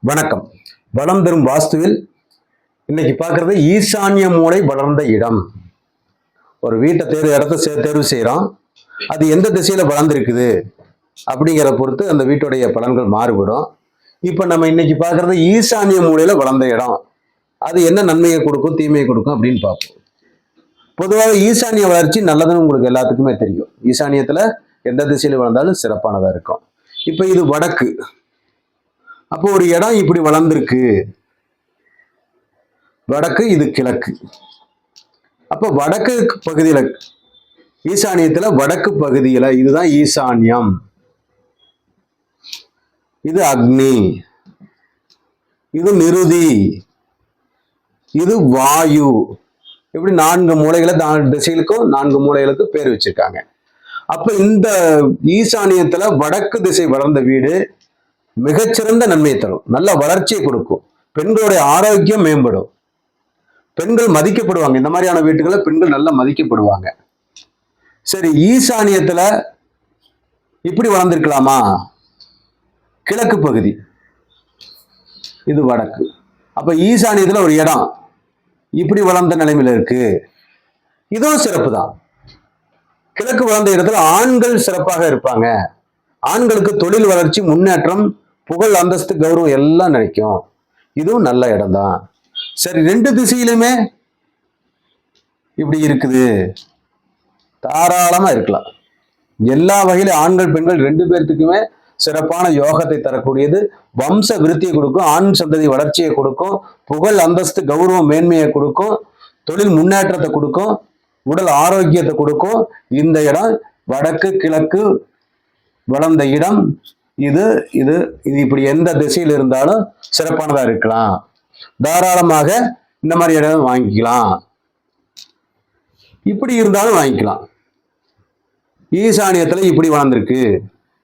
வணக்கம். வளம் தரும் வாஸ்துவில் இன்னைக்கு பார்க்கறது ஈசான்ய மூலை வளர்ந்த இடம். ஒரு வீட்டை தேர்வு செய்யறோம். அது எந்த திசையில வளர்ந்துருக்குது அப்படிங்கிறத பொறுத்து அந்த வீட்டுடைய பலன்கள் மாறுபடும். இப்ப நம்ம இன்னைக்கு பார்க்கறது ஈசான்ய மூலையில வளர்ந்த இடம். அது என்ன நன்மையை கொடுக்கும், தீமையை கொடுக்கும் அப்படின்னு பார்ப்போம். பொதுவாக ஈசானிய வளர்ச்சி நல்லதுன்னு உங்களுக்கு எல்லாத்துக்குமே தெரியும். ஈசானியத்துல எந்த திசையில வளர்ந்தாலும் சிறப்பானதா இருக்கும். இப்ப இது வடக்கு. அப்போ ஒரு இடம் இப்படி வளர்ந்துருக்கு. வடக்கு, இது கிழக்கு. அப்ப வடக்கு பகுதியில ஈசானியத்துல வடக்கு பகுதியில இதுதான் ஈசான்யம். இது அக்னி, இது நிருதி, இது வாயு. இப்படி 4 மூலைகளை 4 திசைகளுக்கும் 4 மூலைகளுக்கு பேர் வச்சிருக்காங்க. அப்ப இந்த ஈசானியத்துல வடக்கு திசை வளர்ந்த வீடு மிகச்சிறந்த நன்மையை தரும், நல்ல வளர்ச்சியை கொடுக்கும், பெண்களுடைய ஆரோக்கியம் மேம்படும், பெண்கள் மதிக்கப்படுவாங்க. இந்த மாதிரியான வீட்டுகளை பெண்கள் நல்லா மதிக்கப்படுவாங்க. சரி, ஈசானியத்துல இப்படி வளர்ந்துருக்கலாமா? கிழக்கு பகுதி, இது வடக்கு. அப்ப ஈசானியத்துல ஒரு இடம் இப்படி வளர்ந்த நிலைமையில இருக்கு. இதுவும் சிறப்பு தான். கிழக்கு வளர்ந்த இடத்துல ஆண்கள் சிறப்பாக இருப்பாங்க. ஆண்களுக்கு தொழில் வளர்ச்சி, முன்னேற்றம், புகழ், அந்தஸ்து, கௌரவம் எல்லாம் நினைக்கும். இதுவும் நல்ல இடம் தான். சரி, 2 திசையிலுமே இப்படி இருக்குது, தாராளமா இருக்கலாம். எல்லா வகையிலும் ஆண்கள் பெண்கள் 2 பேர்த்துக்குமே சிறப்பான யோகத்தை தரக்கூடியது. வம்ச விருத்தியை கொடுக்கும், ஆண் சந்ததி வளர்ச்சியை கொடுக்கும், புகழ், அந்தஸ்து, கௌரவம், மேன்மையை கொடுக்கும், தொழில் முன்னேற்றத்தை கொடுக்கும், உடல் ஆரோக்கியத்தை கொடுக்கும். இந்த இடம் வடக்கு கிழக்கு வளர்ந்த இடம். இது இது இது இப்படி எந்த திசையில் இருந்தாலும் சிறப்பானதா இருக்கலாம். தாராளமாக இந்த மாதிரி இடம் வாங்கிக்கலாம். இப்படி இருந்தாலும் வாங்கிக்கலாம். ஈசானியத்துல இப்படி வளர்ந்துருக்கு,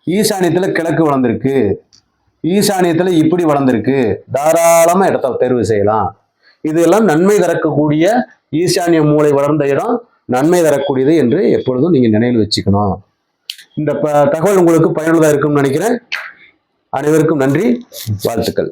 ஈசானியத்துல கிழக்கு வளர்ந்துருக்கு, ஈசானியத்துல இப்படி வளர்ந்துருக்கு. தாராளமா இடத்தை தேர்வு செய்யலாம். இதெல்லாம் நன்மை தரக்கூடிய ஈசானிய மூலை வளர்ந்த இடம் நன்மை தரக்கூடியது என்று எப்பொழுதும் நீங்க நினைவில் வச்சுக்கணும். இந்த தகவல் உங்களுக்கு பயனுள்ளதா இருக்கும்னு நினைக்கிறேன். அனைவருக்கும் நன்றி, வாழ்த்துக்கள்.